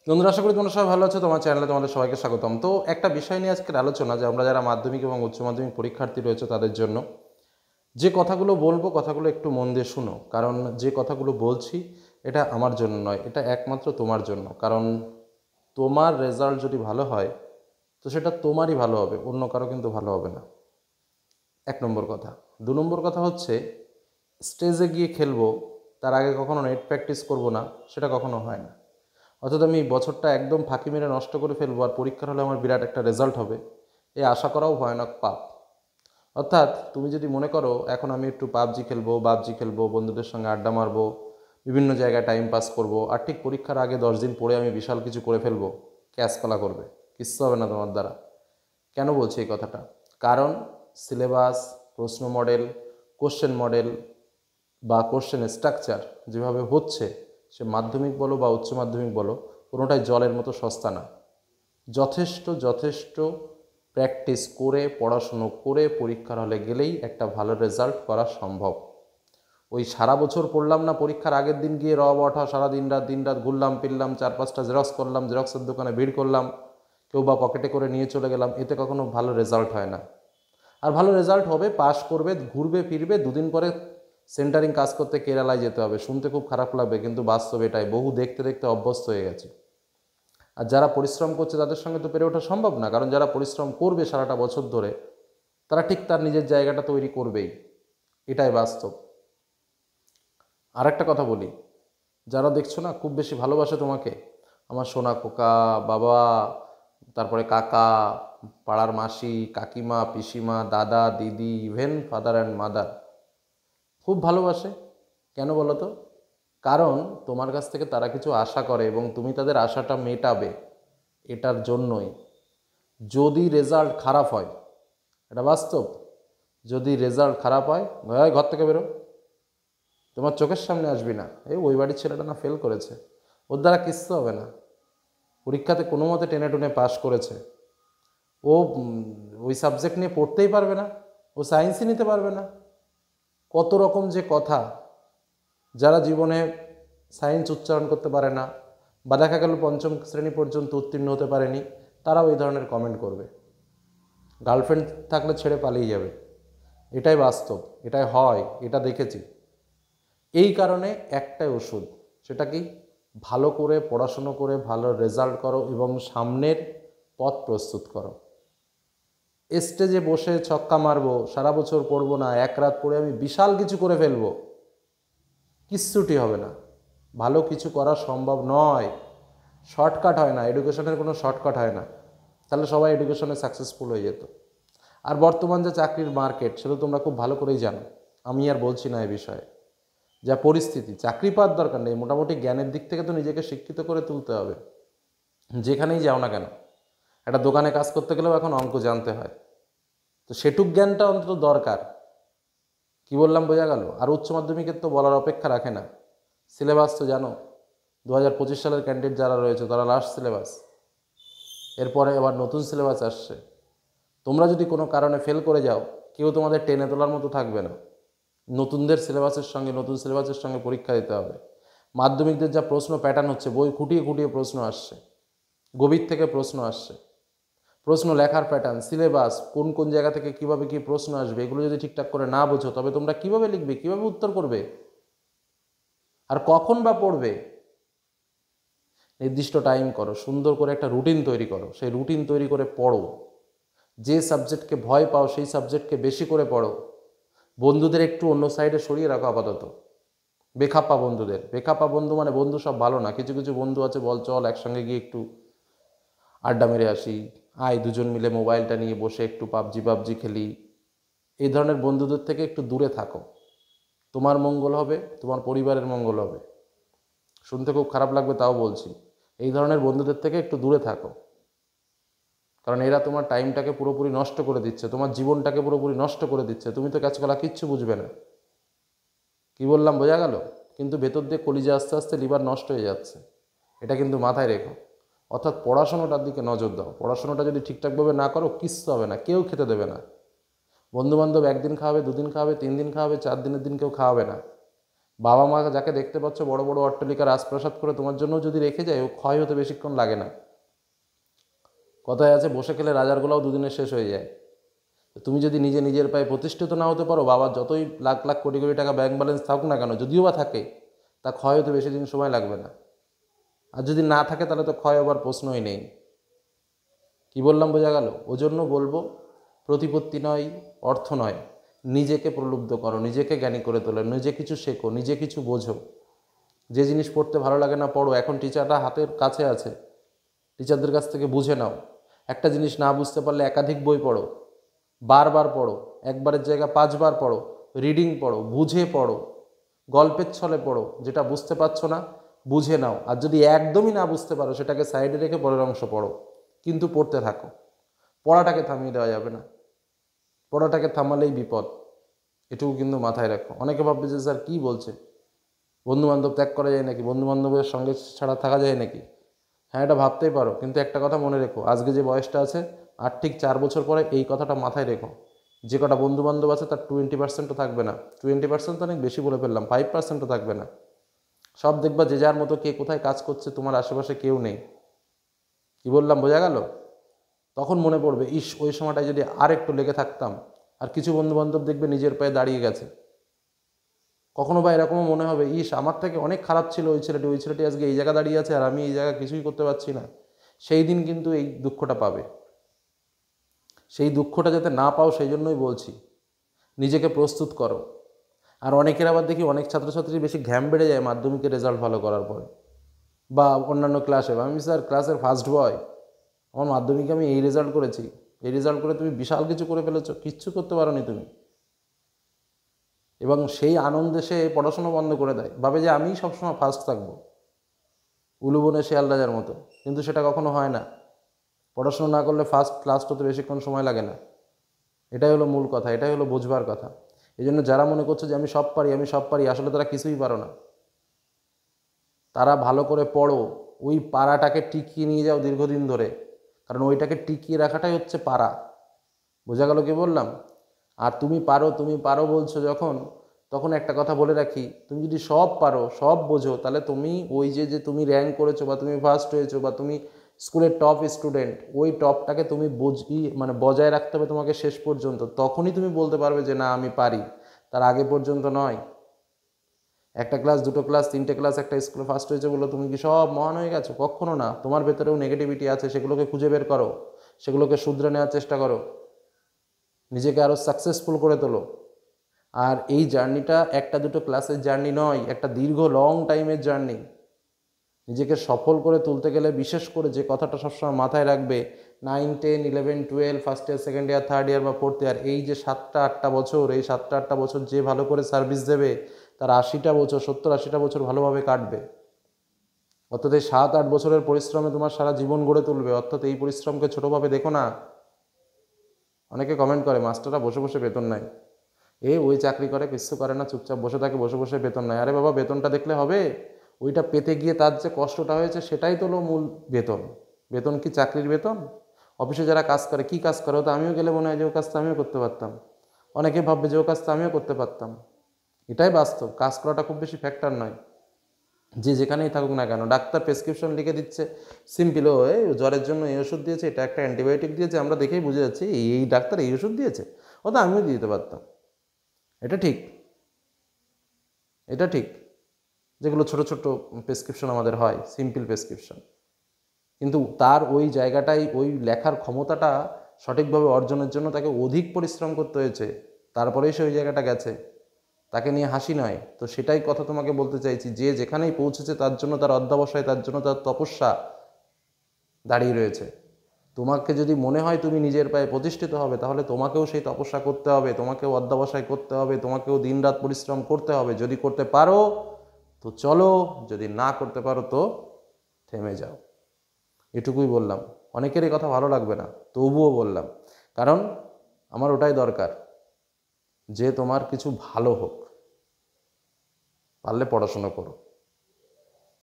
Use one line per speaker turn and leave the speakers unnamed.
বন্ধুরা, আশা করি তোমরা সবাই ভালো আছো। তোমার চ্যানেলে তোমাদের সবাইকে স্বাগতম। তো একটা বিষয় নিয়ে আজকের আলোচনা, যে আমরা যারা মাধ্যমিক এবং উচ্চ মাধ্যমিক পরীক্ষার্থী রয়েছে তাদের জন্য যে কথাগুলো বলবো, কথাগুলো একটু মন দিয়ে শুনো। কারণ যে কথাগুলো বলছি এটা আমার জন্য নয়, এটা একমাত্র তোমার জন্য। কারণ তোমার রেজাল্ট যদি ভালো হয় তো সেটা তোমারই ভালো হবে, অন্য কারো কিন্তু ভালো হবে না। এক নম্বর কথা। দু নম্বর কথা হচ্ছে, স্টেজে গিয়ে খেলবো তার আগে কখনো নেট প্র্যাকটিস করব না, সেটা কখনো হয় না। অর্থাৎ আমি বছরটা একদম ফাঁকি মেরে নষ্ট করে ফেলবো আর পরীক্ষার হলে আমার বিরাট একটা রেজাল্ট হবে, এই আশা করাও ভয়ানক পাপ। অর্থাৎ তুমি যদি মনে করো এখন আমি একটু পাবজি খেলবো, বন্ধুদের সঙ্গে আড্ডা মারবো, বিভিন্ন জায়গায় টাইম পাস করব, আর ঠিক পরীক্ষার আগে 10 দিন পরে আমি বিশাল কিছু করে ফেলবো, ক্যাশকলা করবে, কিচ্ছু হবে না তোমার দ্বারা। কেন বলছি এই কথাটা? কারণ সিলেবাস, প্রশ্ন মডেল, কোশ্চেন মডেল বা কোশ্চেন স্ট্রাকচার যেভাবে হচ্ছে, সে মাধ্যমিক বলো বা উচ্চ মাধ্যমিক বলো, কোনোটাই জলের মতো সস্তা না। যথেষ্ট যথেষ্ট প্র্যাকটিস করে, পড়াশুনো করে পরীক্ষার হলে গেলেই একটা ভালো রেজাল্ট করা সম্ভব। ওই সারা বছর পড়লাম না, পরীক্ষার আগের দিন গিয়ে ওঠা, সারা দিন রাত ঘুরলাম ফিরলাম, 4-5টা জেরক্স করলাম, জেরক্সের দোকানে ভিড় করলাম, কেউ বা পকেটে করে নিয়ে চলে গেলাম, এতে কখনো ভালো রেজাল্ট হয় না। আর ভালো রেজাল্ট হবে, পাস করবে, ঘুরবে ফিরবে, দুদিন পরে সেন্টারিং কাজ করতে কেরালায় যেতে হবে। শুনতে খুব খারাপ লাগবে, কিন্তু বাস্তব এটাই। বহু দেখতে দেখতে অভ্যস্ত হয়ে গেছে। আর যারা পরিশ্রম করছে তাদের সঙ্গে তো পেরে ওঠা সম্ভব না, কারণ যারা পরিশ্রম করবে সারাটা বছর ধরে তারা ঠিক তার নিজের জায়গাটা তৈরি করবেই, এটাই বাস্তব। আর একটা কথা বলি, যারা দেখছো না খুব বেশি ভালোবাসে তোমাকে, আমার সোনা খোকা, বাবা, তারপরে কাকা, পাড়ার মাসি, কাকিমা, পিসিমা, দাদা, দিদি, ইভেন ফাদার অ্যান্ড মাদার, খুব ভালোবাসে। কেন বলো তো? কারণ তোমার কাছ থেকে তারা কিছু আশা করে এবং তুমি তাদের আশাটা মেটাবে, এটার জন্যই। যদি রেজাল্ট খারাপ হয়, এটা বাস্তব, যদি রেজাল্ট খারাপ হয়, ঘর থেকে বেরো, তোমার চোখের সামনে আসবি না। এই ওই বাড়ির ছেলেটা না ফেল করেছে, ওর দ্বারা কিচ্ছু হবে না, পরীক্ষাতে কোনো মতে টেনে টুনে পাশ করেছে, ও ওই সাবজেক্ট নিয়ে পড়তেই পারবে না, ও সায়েন্সই নিতে পারবে না। কত রকম যে কথা। যারা জীবনে সায়েন্স উচ্চারণ করতে পারে না বা দেখা গেল পঞ্চম শ্রেণী পর্যন্ত উত্তীর্ণ হতে পারেনি, তারাও এই ধরনের কমেন্ট করবে। গার্লফ্রেন্ড থাকলে ছেড়ে পালিয়ে যাবে, এটাই বাস্তব, এটাই হয়, এটা দেখেছি। এই কারণে একটাই ওষুধ, সেটা কি? ভালো করে পড়াশুনো করে ভালো রেজাল্ট করো এবং সামনের পথ প্রস্তুত করো। স্টেজে বসে ছক্কা মারবো, সারা বছর পড়বো না, এক রাত পড়ে আমি বিশাল কিছু করে ফেলবো, কিচ্ছুটি হবে না। ভালো কিছু করা সম্ভব নয়। শর্টকাট হয় না, এডুকেশনের কোনো শর্টকাট হয় না, তাহলে সবাই এডুকেশনে সাকসেসফুল হয়ে যেত। আর বর্তমান যে চাকরির মার্কেট, সেটা তোমরা খুব ভালো করেই জানো, আমি আর বলছি না এ বিষয়ে। যা পরিস্থিতি, চাকরি পাওয়ার দরকার নেই, মোটামুটি জ্ঞানের দিক থেকে তো নিজেকে শিক্ষিত করে তুলতে হবে, যেখানেই যাও না কেন। একটা দোকানে কাজ করতে গেলেও এখন অঙ্ক জানতে হয়, তো সেটুক জ্ঞানটা অন্তত দরকার। কি বললাম বোঝা গেল? আর উচ্চ মাধ্যমিকের তো বলার অপেক্ষা রাখে না। সিলেবাস তো জানো, 2025 সালের ক্যান্ডিডেট যারা রয়েছে তারা লাস্ট সিলেবাস, এরপরে আবার নতুন সিলেবাস আসছে। তোমরা যদি কোনো কারণে ফেল করে যাও, কেউ তোমাদের টেনে তোলার মতো থাকবে না। নতুনদের সিলেবাসের সঙ্গে, নতুন সিলেবাসের সঙ্গে পরীক্ষা দিতে হবে। মাধ্যমিকদের যা প্রশ্ন প্যাটার্ন হচ্ছে, বই খুঁটিয়ে খুঁটিয়ে প্রশ্ন আসছে, গভীর থেকে প্রশ্ন আসছে, প্রশ্ন লেখার প্যাটার্ন, সিলেবাস, কোন কোন জায়গা থেকে কিভাবে কি প্রশ্ন আসবে, এগুলো যদি ঠিকঠাক করে না বোঝো, তবে তোমরা কিভাবে লিখবে, কিভাবে উত্তর করবে, আর কখন বা পড়বে? নির্দিষ্ট টাইম করো, সুন্দর করে একটা রুটিন তৈরি করো, সেই রুটিন তৈরি করে পড়ো। যে সাবজেক্টকে ভয় পাও সেই সাবজেক্টকে বেশি করে পড়ো। বন্ধুদের একটু অন্য সাইডে সরিয়ে রাখো আপাতত। বেখাপ্পা বন্ধু মানে বন্ধু সব ভালো না, কিছু কিছু বন্ধু আছে, বল চল একসঙ্গে গিয়ে একটু আড্ডা মেরে আসি, আয় দুজন মিলে মোবাইলটা নিয়ে বসে একটু পাবজি খেলি। এই ধরনের বন্ধুদের থেকে একটু দূরে থাকো, তোমার মঙ্গল হবে, তোমার পরিবারের মঙ্গল হবে। শুনতে খুব খারাপ লাগবে, তাও বলছি, এই ধরনের বন্ধুদের থেকে একটু দূরে থাকো। কারণ এরা তোমার টাইমটাকে পুরোপুরি নষ্ট করে দিচ্ছে, তোমার জীবনটাকে পুরোপুরি নষ্ট করে দিচ্ছে, তুমি তো কাজকলা কিচ্ছু বুঝবে না। কি বললাম বোঝা গেল? কিন্তু ভেতর দিয়ে কলিজা আস্তে আস্তে লিভার নষ্ট হয়ে যাচ্ছে, এটা কিন্তু মাথায় রেখো। অর্থাৎ পড়াশোনাটার দিকে নজর দাও। পড়াশোনাটা যদি ঠিকঠাকভাবে না করো, কিচ্ছু হবে না, কেউ খেতে দেবে না। বন্ধুবান্ধব একদিন খাওয়াবে, দুদিন খাওয়াবে, 3 দিন খাওয়াবে, 4 দিনের দিন কেউ খাওয়াবে না। বাবা মা যাকে দেখতে পাচ্ছ বড় বড় অট্টালিকা রাজপ্রাসাদ করে, তোমার জন্য যদি রেখে যায়, ও ক্ষয় হতে বেশিক্ষণ লাগে না। কথায় আছে, বসে খেলে রাজার গোলাও দুদিনে শেষ হয়ে যায়। তুমি যদি নিজের পায়ে প্রতিষ্ঠিত না হতে পারো, বাবার যতই লাখ লাখ কোটি কোটি টাকা ব্যাংক ব্যালেন্স থাকুক না কেন, যদিও বা থাকে, তা ক্ষয় হতে বেশি দিন সময় লাগবে না। আর যদি না থাকে তাহলে তো ক্ষয় হবার প্রশ্নই নেই। কি বললাম বোঝা গেল? ওজন্য বলবো, প্রতিপত্তি নয়, অর্থ নয়, নিজেকে প্রলুব্ধ করো, নিজেকে জ্ঞানী করে তোলো, নিজে কিছু শেখো, নিজে কিছু বোঝো। যে জিনিস পড়তে ভালো লাগে না পড়ো, এখন টিচাররা হাতের কাছে আছে, টিচারদের কাছ থেকে বুঝে নাও। একটা জিনিস না বুঝতে পারলে একাধিক বই পড়ো, বারবার পড়ো, একবারের জায়গা 5 বার পড়ো, রিডিং পড়ো, বুঝে পড়ো, গল্পের ছলে পড়ো। যেটা বুঝতে পারছো না বুঝে নাও, আর যদি একদমই না বুঝতে পারো সেটাকে সাইডে রেখে পরের অংশ পড়ো, কিন্তু পড়তে থাকো। পড়াটাকে থামিয়ে দেওয়া যাবে না, পড়াটাকে থামালেই বিপদ, এটুকু কিন্তু মাথায় রাখো। অনেকে ভাববে যে স্যার কী বলছে, বন্ধুবান্ধব ত্যাগ করা যায় নাকি, বন্ধুবান্ধবের সঙ্গে ছাড়া থাকা যায় নাকি? হ্যাঁ, এটা ভাবতেই পারো, কিন্তু একটা কথা মনে রেখো, আজকে যে বয়সটা আছে আর ঠিক 4 বছর পরে এই কথাটা মাথায় রেখো, যে কটা বন্ধুবান্ধব আছে তার 20%ও থাকবে না। 20% তো অনেক বেশি বলে ফেললাম, 5%ও থাকবে না। সব দেখবা যে যার মতো, কে কোথায় কাজ করছে, তোমার আশেপাশে কেউ নেই। কি বললাম বোঝা গেল? তখন মনে পড়বে, ইস, ওই সময়টায় যদি আর একটু লেগে থাকতাম। আর কিছু বন্ধুবান্ধব দেখবে নিজের পায়ে দাঁড়িয়ে গেছে। কখনো বা এরকমও মনে হবে, ইস, আমার থেকে অনেক খারাপ ছিল ওই ছেলেটি আজকে এই জায়গা দাঁড়িয়ে আছে আর আমি এই জায়গা কিছুই করতে পারছি না। সেই দিন কিন্তু এই দুঃখটা পাবে। সেই দুঃখটা যাতে না পাও সেই জন্যই বলছি, নিজেকে প্রস্তুত করো। আর অনেকের আবার দেখি, অনেক ছাত্রছাত্রীর বেশি ঘ্যাম বেড়ে যায় মাধ্যমিকের রেজাল্ট ভালো করার পরে বা অন্যান্য ক্লাসে। আমি স্যার ক্লাসের ফার্স্ট বয়, আমার মাধ্যমিকে আমি এই রেজাল্ট করেছি। এই রেজাল্ট করে তুমি বিশাল কিছু করে ফেলেছো? কিচ্ছু করতে পারোনি তুমি। এবং সেই আনন্দে সে পড়াশোনা বন্ধ করে দেয়, ভাবে যে আমিই সবসময় ফার্স্ট থাকবো, উলুবনে শিয়াল রাজার মতো। কিন্তু সেটা কখনো হয় না। পড়াশোনা না করলে ফার্স্ট লাস্ট হতে বেশিক্ষণ সময় লাগে না। এটাই হলো মূল কথা, এটাই হলো বোঝবার কথা। এই জন্য যারা মনে করছে যে আমি সব পারি, আসলে তারা কিছুই পারো না। তারা ভালো করে পড়ো, ওই পারাটাকে টিকিয়ে নিয়ে যাও দীর্ঘদিন ধরে, কারণ ওইটাকে টিকিয়ে রাখাটাই হচ্ছে পারা। বোঝা গেল কি বললাম? আর তুমি পারো বলছো যখন, তখন একটা কথা বলে রাখি, তুমি যদি সব পারো, সব বোঝো, তাহলে তুমি ওই যে তুমি র্যাঙ্ক করেছো বা তুমি ফার্স্ট হয়েছো বা তুমি স্কুলের টপ স্টুডেন্ট, ওই টপটাকে তুমি বজায় রাখতে হবে তোমাকে শেষ পর্যন্ত। তখনই তুমি বলতে পারবে যে না আমি পারি, তার আগে পর্যন্ত নয়। একটা ক্লাস, দুটো ক্লাস, 3টে ক্লাস একটা স্কুলে ফার্স্ট হয়েছে বলে তুমি কি সব মহান হয়ে গেছো? কখনো না। তোমার ভেতরেও নেগেটিভিটি আছে, সেগুলোকে খুঁজে বের করো, সেগুলোকে শুধরে নেওয়ার চেষ্টা করো, নিজেকে আরও সাকসেসফুল করে তোলো। আর এই জার্নিটা একটা দুটো ক্লাসের জার্নি নয়, একটা দীর্ঘ লং টাইমের জার্নি। নিজেকে সফল করে তুলতে গেলে বিশেষ করে যে কথাটা সবসময় মাথায় রাখবে, 9, 10, 11, 12, first year, second year, third year বা ফোর্থ ইয়ার, এই যে 7টা-8টা বছর, এই 7টা-8টা বছর যে ভালো করে সার্ভিস দেবে, তার 80টা বছর, 70-80টা বছর ভালোভাবে কাটবে। অর্থাৎ এই 7-8 বছরের পরিশ্রমে তোমার সারা জীবন গড়ে তুলবে। অর্থাৎ এই পরিশ্রমকে ছোটোভাবে দেখো না। অনেকে কমেন্ট করে, মাস্টাররা বসে বসে বেতন নেয়, ওই চাকরি করে, কিচ্ছু করে না, চুপচাপ বসে থাকে, বসে বসে বেতন নেয়। আরে বাবা, বেতনটা দেখলে হবে? ওইটা পেতে গিয়ে তার যে কষ্টটা হয়েছে সেটাই তো হলো মূল বেতন। বেতন কি চাকরির বেতন? অফিসে যারা কাজ করে, কি কাজ করে, তো আমিও গেলে মনে হয় যে ও কাজটা আমিও করতে পারতাম। অনেকে ভাববে যে ও কাজটা আমিও করতে পারতাম। এটাই বাস্তব, কাজ করাটা খুব বেশি ফ্যাক্টর নয়। যে যেখানেই থাকুক না কেন, ডাক্তার প্রেসক্রিপশন লিখে দিচ্ছে, সিম্পল, জ্বরের জন্য এই ওষুধ দিয়েছে, এটা একটা অ্যান্টিবায়োটিক দিয়েছে, আমরা দেখেই বুঝে যাচ্ছি এই ডাক্তার এই ওষুধ দিয়েছে, ও তো আমিও দিতে পারতাম। এটা ঠিক, এটা ঠিক। যেগুলো ছোট ছোট প্রেসক্রিপশন আমাদের হয়, সিম্পল প্রেসক্রিপশন, কিন্তু তার ওই জায়গাটাই, ওই লেখার ক্ষমতাটা সঠিকভাবে অর্জনের জন্য তাকে অধিক পরিশ্রম করতে হয়েছে, তারপরেই সে ওই জায়গাটা গেছে। তাকে নিয়ে হাসি নয়। তো সেটাই কথা তোমাকে বলতে চাইছি, যে যেখানেই পৌঁছেছে তার জন্য তার অধ্যবসায়, তার জন্য তার তপস্যা দাঁড়িয়ে রয়েছে। তোমাকে যদি মনে হয় তুমি নিজের পায়ে প্রতিষ্ঠিত হবে, তাহলে তোমাকেও সেই তপস্যা করতে হবে, তোমাকেও অধ্যবসায় করতে হবে, তোমাকেও দিনরাত পরিশ্রম করতে হবে। যদি করতে পারো তো চলো, যদি না করতে পারো তো থেমে যাও। এটুকুই বললাম। অনেকের এই কথা ভালো লাগবে না, তবুও বললাম, কারণ আমার ওটাই দরকার যে তোমার কিছু ভালো হোক। পারলে পড়াশোনা করো।